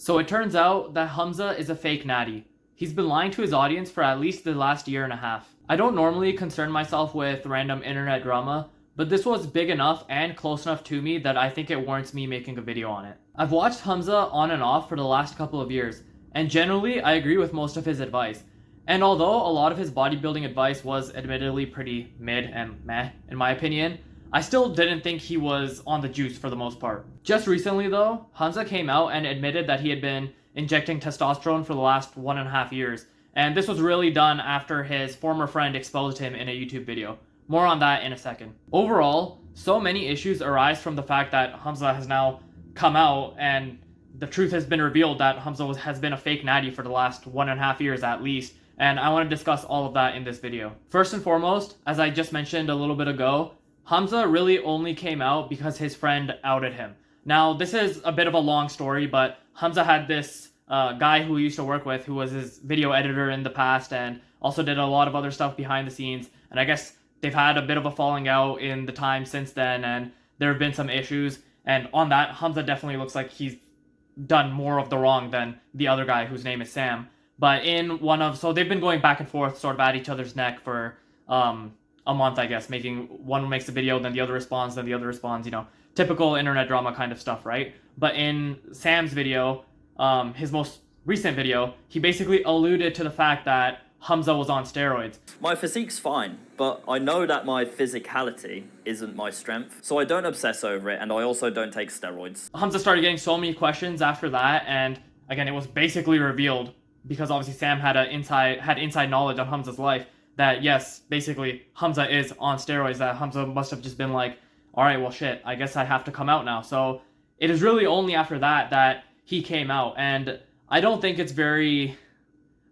So it turns out that Hamza is a fake natty. He's been lying to his audience for at least the last year and a half. I don't normally concern myself with random internet drama, but this was big enough and close enough to me that I think it warrants me making a video on it. I've watched Hamza on and off for the last couple of years, and generally I agree with most of his advice. And although a lot of his bodybuilding advice was admittedly pretty mid and meh, in my opinion, I still didn't think he was on the juice for the most part. Just recently though, Hamza came out and admitted that he had been injecting testosterone for the last 1.5 years, and this was really done after his former friend exposed him in a YouTube video. More on that in a second. Overall, so many issues arise from the fact that Hamza has now come out and the truth has been revealed that Hamza has been a fake natty for the last 1.5 years at least, and I want to discuss all of that in this video. First and foremost, as I just mentioned a little bit ago, Hamza really only came out because his friend outed him. Now, this is a bit of a long story, but Hamza had this guy who he used to work with who was his video editor in the past and also did a lot of other stuff behind the scenes. And I guess they've had a bit of a falling out in the time since then, and there have been some issues. And on that, Hamza definitely looks like he's done more of the wrong than the other guy whose name is Sam. But so they've been going back and forth sort of at each other's neck for a month, I guess, one makes a video, then the other responds, typical internet drama kind of stuff, right? But in Sam's video, his most recent video, he basically alluded to the fact that Hamza was on steroids. My physique's fine, but I know that my physicality isn't my strength, so I don't obsess over it, and I also don't take steroids. Hamza started getting so many questions after that, and again, it was basically revealed, because obviously Sam had inside knowledge on Hamza's life, that yes, basically Hamza is on steroids, that Hamza must have just been like, alright, well shit, I guess I have to come out now. So it is really only after that he came out, and I don't think it's very,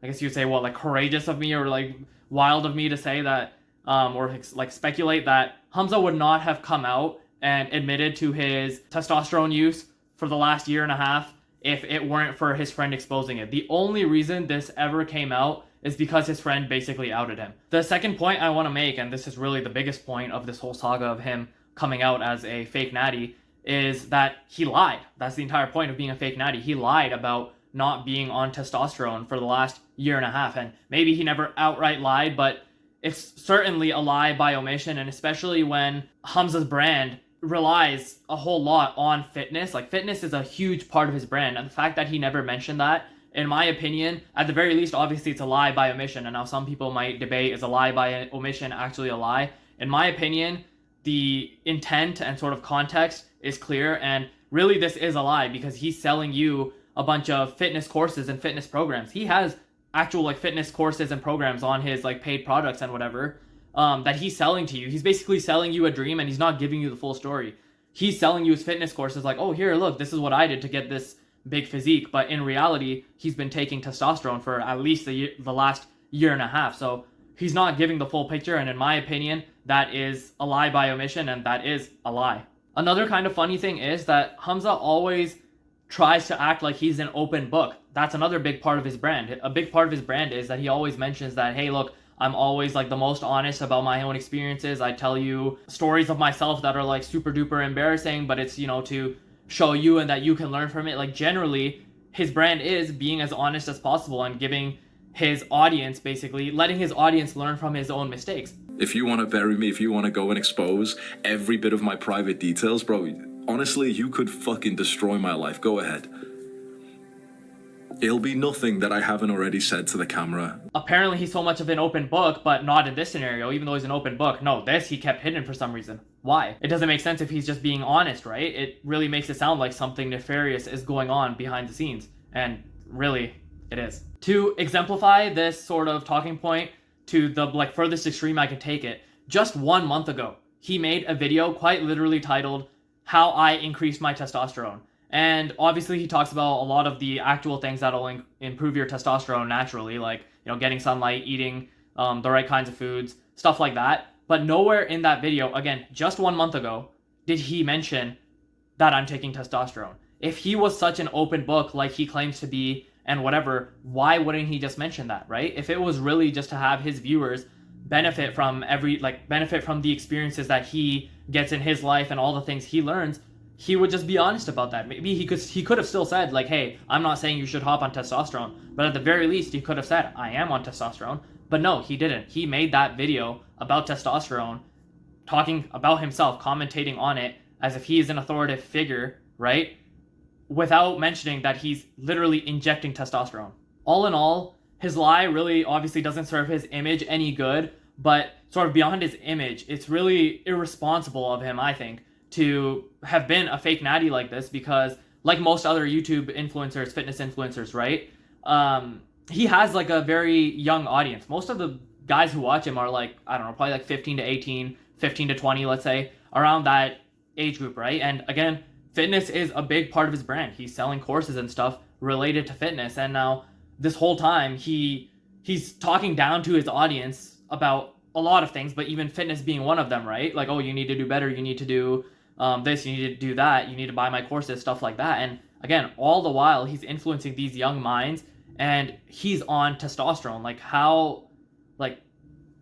I guess you'd say, courageous of me or like wild of me to say that, or like speculate that Hamza would not have come out and admitted to his testosterone use for the last year and a half if it weren't for his friend exposing it. The only reason this ever came out is because his friend basically outed him. The second point I want to make, and this is really the biggest point of this whole saga of him coming out as a fake natty, is that he lied. That's the entire point of being a fake natty. He lied about not being on testosterone for the last year and a half, and maybe he never outright lied, but it's certainly a lie by omission, and especially when Hamza's brand relies a whole lot on fitness. Like, fitness is a huge part of his brand, and the fact that he never mentioned that, in my opinion, at the very least, obviously it's a lie by omission, and now some people might debate, is a lie by omission actually a lie? In my opinion, the intent and sort of context is clear, and really this is a lie because he's selling you a bunch of fitness courses and fitness programs. He has actual like fitness courses and programs on his like paid products and whatever that he's selling to you. He's basically selling you a dream, and he's not giving you the full story. He's selling you his fitness courses like, oh, here, look, this is what I did to get this big physique, but in reality he's been taking testosterone for at least the last year and a half, so he's not giving the full picture, and in my opinion that is a lie by omission, and that is a lie. Another kind of funny thing is that Hamza always tries to act like he's an open book. That's another big part of his brand. A big part of his brand is that he always mentions that, hey, look, I'm always like the most honest about my own experiences. I tell you stories of myself that are like super duper embarrassing, but it's, to show you and that you can learn from it. Like, generally his brand is being as honest as possible and giving his audience, basically letting his audience learn from his own mistakes. If you want to bury me, if you want to go and expose every bit of my private details, bro, honestly, you could fucking destroy my life. Go ahead. It'll be nothing that I haven't already said to the camera. Apparently he's so much of an open book, but not in this scenario, even though he's an open book. No, this he kept hidden for some reason. Why? It doesn't make sense if he's just being honest, right? It really makes it sound like something nefarious is going on behind the scenes. And really, it is. To exemplify this sort of talking point to the furthest extreme I can take it, just 1 month ago, he made a video quite literally titled, How I Increased My Testosterone. And obviously he talks about a lot of the actual things that'll improve your testosterone naturally, like, getting sunlight, eating the right kinds of foods, stuff like that. But nowhere in that video, again, just 1 month ago, did he mention that I'm taking testosterone. If he was such an open book like he claims to be and whatever, why wouldn't he just mention that, right? If it was really just to have his viewers benefit from the experiences that he gets in his life and all the things he learns, he would just be honest about that. Maybe he could have still said like, hey, I'm not saying you should hop on testosterone, but at the very least he could have said I am on testosterone. But no, he didn't. He made that video about testosterone, talking about himself, commentating on it as if he is an authoritative figure, right? Without mentioning that he's literally injecting testosterone. All in all, his lie really obviously doesn't serve his image any good, but sort of beyond his image, it's really irresponsible of him, I think, to have been a fake natty like this, because like most other YouTube influencers, fitness influencers, right? He has like a very young audience. Most of the guys who watch him are like, I don't know, probably like 15 to 18, 15 to 20, let's say, around that age group, right? And again, fitness is a big part of his brand. He's selling courses and stuff related to fitness. And now this whole time he's talking down to his audience about a lot of things, but even fitness being one of them, right? Like, oh, you need to do better. You need to do this. You need to do that. You need to buy my courses, stuff like that. And again, all the while he's influencing these young minds, and he's on testosterone. Like, how, like,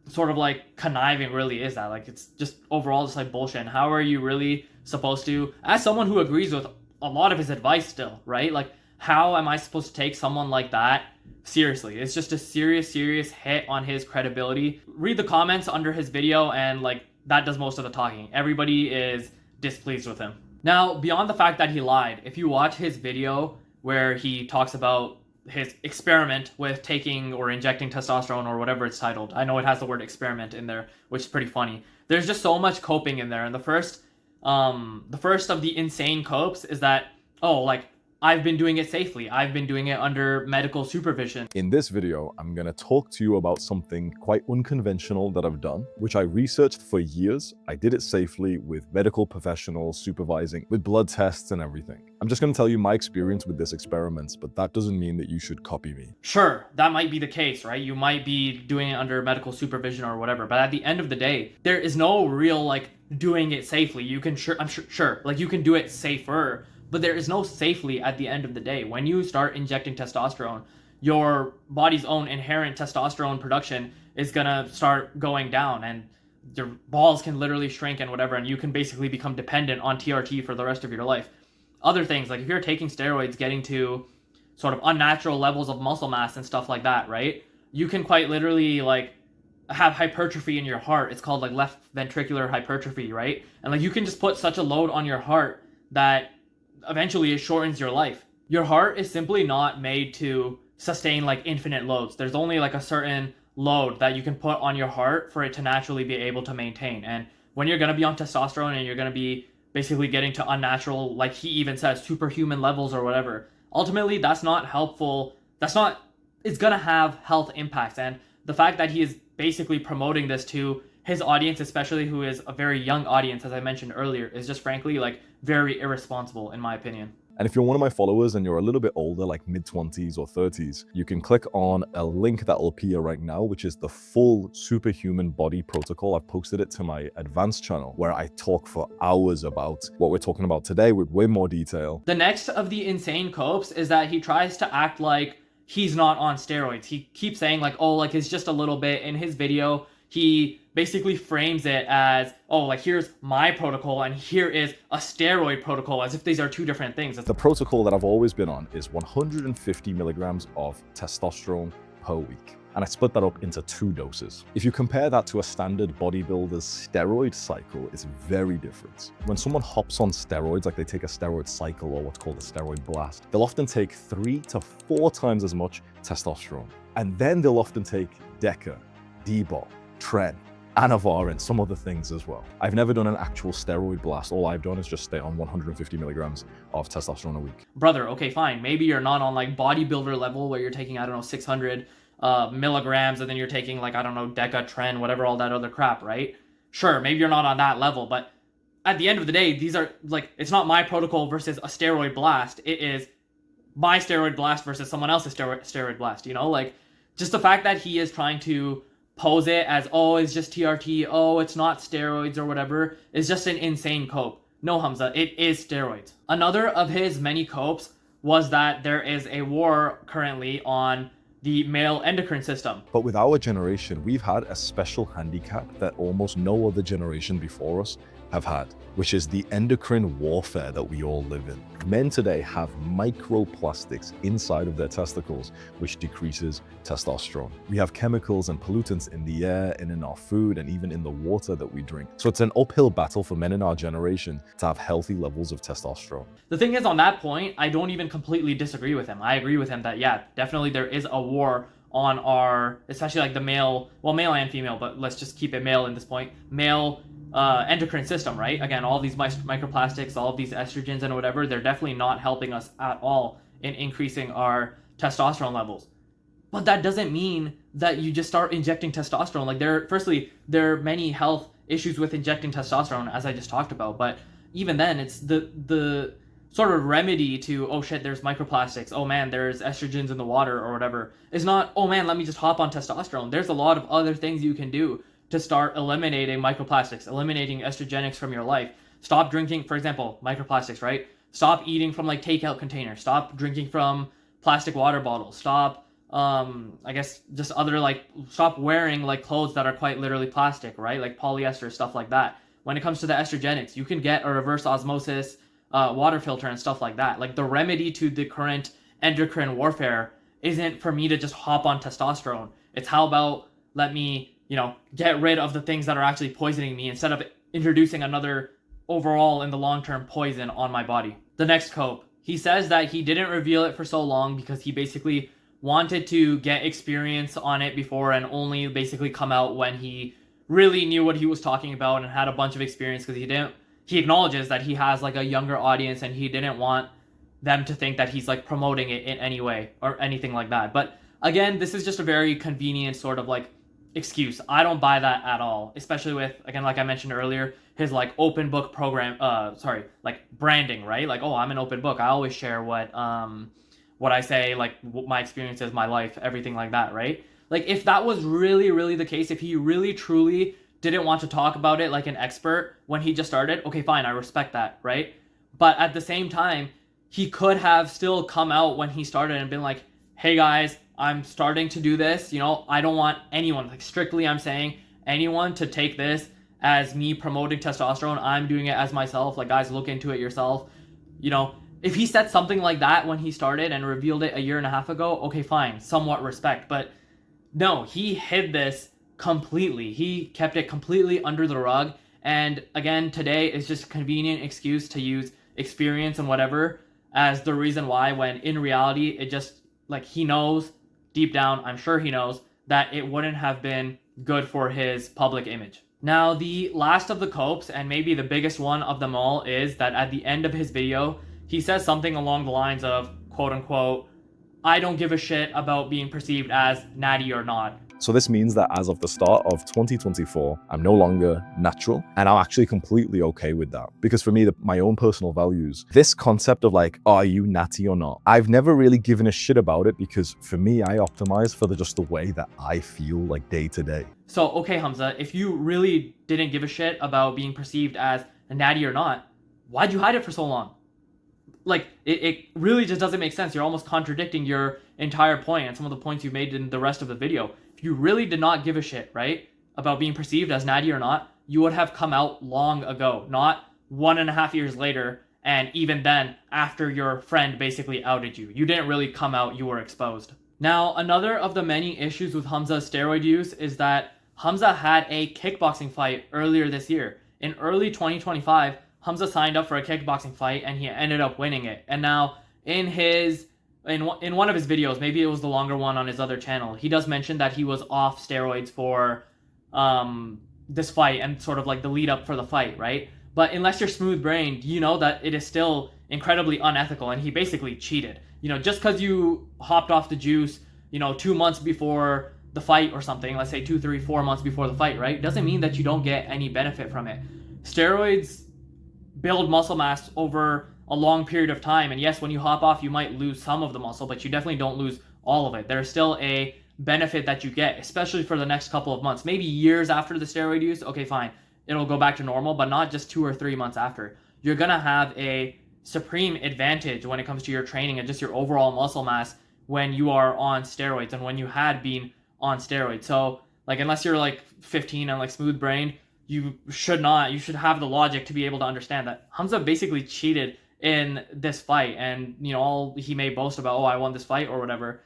sort of like conniving really is that? Like, it's just overall just like bullshit. And how are you really supposed to, as someone who agrees with a lot of his advice still, right? Like, how am I supposed to take someone like that seriously? It's just a serious hit on his credibility. Read the comments under his video, and like, that does most of the talking. Everybody is displeased with him. Now, beyond the fact that he lied, if you watch his video where he talks about his experiment with taking or injecting testosterone or whatever it's titled, I know it has the word experiment in there, which is pretty funny. There's just so much coping in there. And the first of the insane copes is that, oh, like, I've been doing it safely. I've been doing it under medical supervision. In this video, I'm going to talk to you about something quite unconventional that I've done, which I researched for years. I did it safely with medical professionals supervising, with blood tests and everything. I'm just going to tell you my experience with this experiment, but that doesn't mean that you should copy me. Sure, that might be the case, right? You might be doing it under medical supervision or whatever, but at the end of the day, there is no real, like, doing it safely. You can sure, like, you can do it safer, but there is no safely at the end of the day. When you start injecting testosterone, your body's own inherent testosterone production is gonna start going down, and your balls can literally shrink and whatever, and you can basically become dependent on TRT for the rest of your life. Other things, like if you're taking steroids, getting to sort of unnatural levels of muscle mass and stuff like that, right? You can quite literally, like, have hypertrophy in your heart. It's called like left ventricular hypertrophy, right? And like, you can just put such a load on your heart that eventually it shortens your life. Your heart is simply not made to sustain like infinite loads. There's only like a certain load that you can put on your heart for it to naturally be able to maintain. And when you're going to be on testosterone and you're going to be basically getting to unnatural, like he even says, superhuman levels or whatever, ultimately that's not helpful. It's going to have health impacts. And the fact that he is basically promoting this to his audience, especially who is a very young audience, as I mentioned earlier, is just frankly like very irresponsible in my opinion. And if you're one of my followers and you're a little bit older, like mid-20s or 30s, you can click on a link that will appear right now, which is the full superhuman body protocol. I've posted it to my advanced channel where I talk for hours about what we're talking about today with way more detail. The next of the insane copes is that he tries to act like he's not on steroids. He keeps saying like, oh, like it's just a little bit. In his video, he basically frames it as, oh, like here's my protocol and here is a steroid protocol, as if these are two different things. The protocol that I've always been on is 150 milligrams of testosterone per week. And I split that up into 2 doses. If you compare that to a standard bodybuilder's steroid cycle, it's very different. When someone hops on steroids, like they take a steroid cycle or what's called a steroid blast, they'll often take 3 to 4 times as much testosterone. And then they'll often take Deca, D-Bol, Tren, Anavar, and some other things as well. I've never done an actual steroid blast. All I've done is just stay on 150 milligrams of testosterone a week. Brother, okay, fine. Maybe you're not on like bodybuilder level where you're taking, I don't know, 600 milligrams, and then you're taking like, I don't know, Deca, Tren, whatever, all that other crap, right? Sure, maybe you're not on that level, but at the end of the day, these are like, it's not my protocol versus a steroid blast. It is my steroid blast versus someone else's steroid blast, you know? Like, just the fact that he is trying to pose it as, oh, it's just TRT, oh, it's not steroids or whatever, is just an insane cope. No, Hamza, it is steroids. Another of his many copes was that there is a war currently on the male endocrine system. But with our generation, we've had a special handicap that almost no other generation before us have had, which is the endocrine warfare that we all live in. Men today have microplastics inside of their testicles, which decreases testosterone. We have chemicals and pollutants in the air and in our food and even in the water that we drink. So it's an uphill battle for men in our generation to have healthy levels of testosterone. The thing is, on that point, I don't even completely disagree with him. I agree with him that, yeah, definitely there is a war on our, especially like the male and female, but let's just keep it male in this point, male endocrine system, right? Again, all these microplastics, all of these estrogens and whatever, they're definitely not helping us at all in increasing our testosterone levels. But that doesn't mean that you just start injecting testosterone. Like there are many health issues with injecting testosterone, as I just talked about. But even then, it's the sort of remedy to, oh shit, there's microplastics, oh man, there's estrogens in the water or whatever. It's not, oh man, let me just hop on testosterone. There's a lot of other things you can do to start eliminating microplastics, eliminating estrogenics from your life. Stop drinking, for example, microplastics, right? Stop eating from like takeout containers. Stop drinking from plastic water bottles. Stop, I guess, just other like, stop wearing like clothes that are quite literally plastic, right? Like polyester, stuff like that. When it comes to the estrogenics, you can get a reverse osmosis water filter and stuff like that. Like the remedy to the current endocrine warfare isn't for me to just hop on testosterone. It's how about let me, get rid of the things that are actually poisoning me instead of introducing another overall in the long term poison on my body. The next cope. He says that he didn't reveal it for so long because he basically wanted to get experience on it before and only basically come out when he really knew what he was talking about and had a bunch of experience, because he acknowledges that he has like a younger audience and he didn't want them to think that he's like promoting it in any way or anything like that. But again, this is just a very convenient sort of like excuse. I don't buy that at all, especially with, again, like I mentioned earlier, his like open book program, like branding, right? Like, oh, I'm an open book. I always share what I say, like my experiences, my life, everything like that, right? Like if that was really, really the case, if he really, truly didn't want to talk about it like an expert when he just started, okay, fine, I respect that, right? But at the same time, he could have still come out when he started and been like, hey guys, I'm starting to do this, I don't want anyone, like strictly I'm saying, anyone to take this as me promoting testosterone. I'm doing it as myself. Like, guys, look into it yourself. If he said something like that when he started and revealed it a year and a half ago, okay, fine, somewhat respect. But no, he hid this completely. He kept it completely under the rug. And again, today is just a convenient excuse to use experience and whatever as the reason why, when in reality, it just, like, he knows deep down, I'm sure he knows, that it wouldn't have been good for his public image. Now, the last of the copes, and maybe the biggest one of them all, is that at the end of his video, he says something along the lines of, quote unquote, I don't give a shit about being perceived as natty or not. So this means that as of the start of 2024, I'm no longer natural, and I'm actually completely okay with that. Because for me, my own personal values, this concept of like, are you natty or not? I've never really given a shit about it, because for me, I optimize for just the way that I feel like day to day. So, okay, Hamza, if you really didn't give a shit about being perceived as a natty or not, why'd you hide it for so long? Like, it really just doesn't make sense. You're almost contradicting your entire point and some of the points you made in the rest of the video. If you really did not give a shit, right, about being perceived as natty or not, you would have come out long ago, not 1.5 years later, and even then, after your friend basically outed you. You didn't really come out, you were exposed. Now, another of the many issues with Hamza's steroid use is that Hamza had a kickboxing fight earlier this year. In early 2025, Hamza signed up for a kickboxing fight and he ended up winning it. And now in one of his videos, maybe it was the longer one on his other channel, he does mention that he was off steroids for this fight and sort of like the lead up for the fight, right? But unless you're smooth-brained, you know that it is still incredibly unethical, and he basically cheated. Just because you hopped off the juice, 2 months before the fight or something, let's say 2, 3, 4 months before the fight, right? Doesn't mean that you don't get any benefit from it. Steroids build muscle mass over a long period of time, and yes, when you hop off, you might lose some of the muscle, but you definitely don't lose all of it. There's still a benefit that you get, especially for the next couple of months, maybe years after the steroid use. Okay, fine, it'll go back to normal, but not just 2 or 3 months after. You're gonna have a supreme advantage when it comes to your training and just your overall muscle mass when you are on steroids and when you had been on steroids. So, like, unless you're like 15 and like smooth brained, you should not. You should have the logic to be able to understand that Hamza basically cheated in this fight, and all he may boast about, oh, I won this fight or whatever.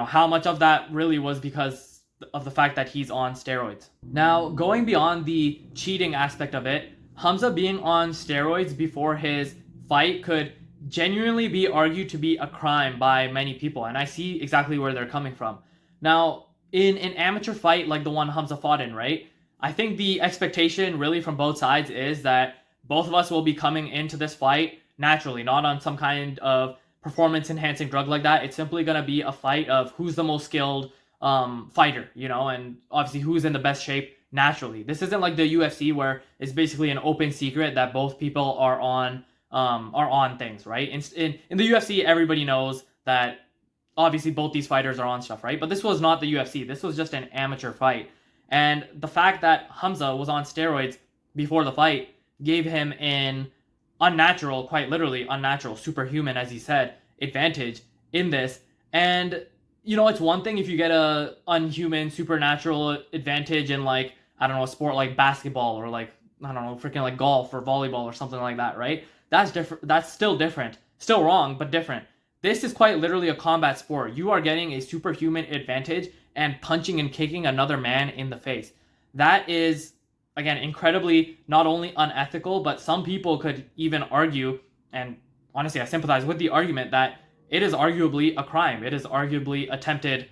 How much of that really was because of the fact that he's on steroids. Now, going beyond the cheating aspect of it, Hamza being on steroids before his fight could genuinely be argued to be a crime by many people, and I see exactly where they're coming from. Now, in an amateur fight like the one Hamza fought in, right? I think the expectation really from both sides is that both of us will be coming into this fight naturally, not on some kind of performance enhancing drug like that. It's simply going to be a fight of who's the most skilled fighter, and obviously who's in the best shape naturally. This isn't like the UFC where it's basically an open secret that both people are on things, right? In the UFC, everybody knows that obviously both these fighters are on stuff, right? But this was not the UFC. This was just an amateur fight. And the fact that Hamza was on steroids before the fight gave him an unnatural, quite literally unnatural, superhuman, as he said, advantage in this. And it's one thing if you get a unhuman, supernatural advantage in a sport like basketball or freaking like golf or volleyball or something like that, right? That's different. That's still different. Still wrong, but different. This is quite literally a combat sport. You are getting a superhuman advantage and punching and kicking another man in the face. That is, again, incredibly not only unethical, but some people could even argue, and honestly, I sympathize with the argument that it is arguably a crime. It is arguably attempted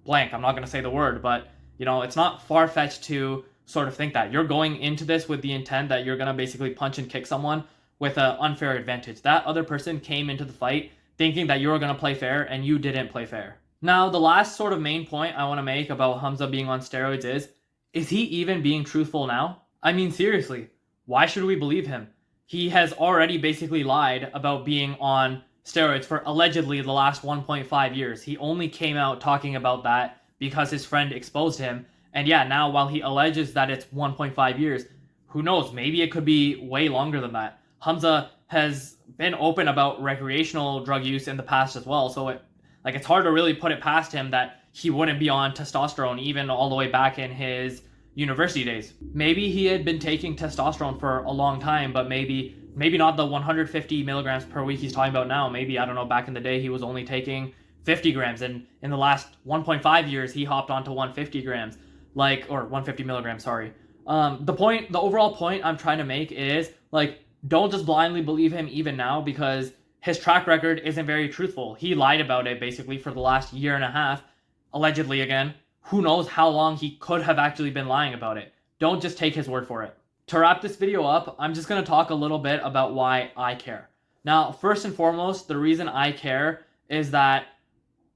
blank. I'm not going to say the word, but, it's not far-fetched to sort of think that. You're going into this with the intent that you're going to basically punch and kick someone with an unfair advantage. That other person came into the fight thinking that you were going to play fair, and you didn't play fair. Now, the last sort of main point I want to make about Hamza being on steroids is he even being truthful now? I mean, seriously, why should we believe him? He has already basically lied about being on steroids for allegedly the last 1.5 years. He only came out talking about that because his friend exposed him. And yeah, now while he alleges that it's 1.5 years, who knows, maybe it could be way longer than that. Hamza has been open about recreational drug use in the past as well, so it's hard to really put it past him that he wouldn't be on testosterone even all the way back in his university days. Maybe he had been taking testosterone for a long time, but maybe not the 150 milligrams per week he's talking about now. Maybe, I don't know, back in the day he was only taking 50 grams, and in the last 1.5 years he hopped onto 150 grams, or 150 milligrams, sorry. The overall point I'm trying to make is, don't just blindly believe him even now, because his track record isn't very truthful. He lied about it basically for the last year and a half, allegedly again. Who knows how long he could have actually been lying about it. Don't just take his word for it. To wrap this video up, I'm just going to talk a little bit about why I care. Now, first and foremost, the reason I care is that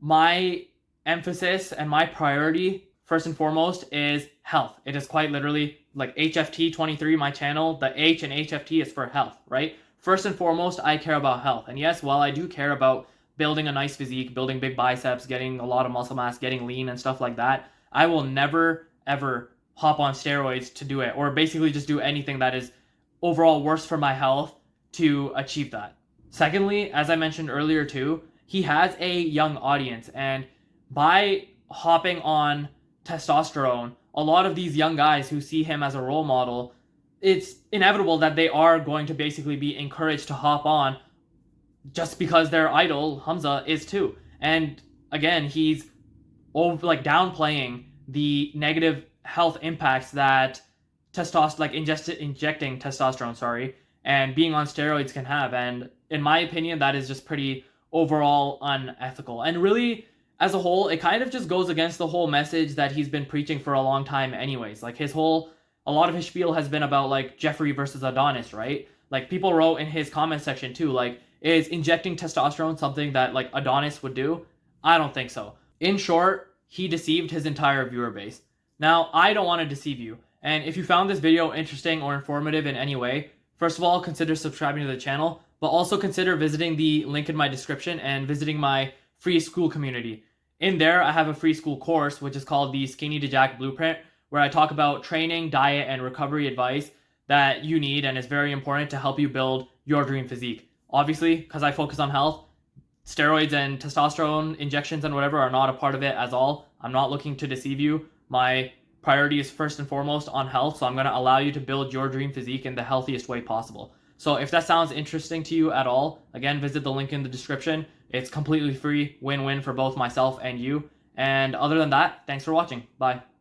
my emphasis and my priority, first and foremost, is health. It is quite literally HFT23, my channel. The H in HFT is for health, right? First and foremost, I care about health. And yes, while I do care about building a nice physique, building big biceps, getting a lot of muscle mass, getting lean and stuff like that, I will never, ever hop on steroids to do it, or basically just do anything that is overall worse for my health to achieve that. Secondly, as I mentioned earlier too, he has a young audience, and by hopping on testosterone, a lot of these young guys who see him as a role model, it's inevitable that they are going to basically be encouraged to hop on just because their idol, Hamza, is too. And again, he's downplaying the negative health impacts that injecting testosterone, and being on steroids can have. And in my opinion, that is just pretty overall unethical. And really, as a whole, it kind of just goes against the whole message that he's been preaching for a long time anyways. A lot of his spiel has been about Jeffrey versus Adonis, right? People wrote in his comment section too, is injecting testosterone something that Adonis would do? I don't think so. In short, he deceived his entire viewer base. Now, I don't want to deceive you, and if you found this video interesting or informative in any way, first of all, consider subscribing to the channel, but also consider visiting the link in my description and visiting my free Skool community. In there, I have a free Skool course, which is called the Skinny to Jack Blueprint, where I talk about training, diet, and recovery advice that you need and is very important to help you build your dream physique. Obviously, because I focus on health, steroids and testosterone injections and whatever are not a part of it at all. I'm not looking to deceive you. My priority is first and foremost on health, so I'm going to allow you to build your dream physique in the healthiest way possible. So if that sounds interesting to you at all, again, visit the link in the description. It's completely free, win-win for both myself and you. And other than that, thanks for watching. Bye.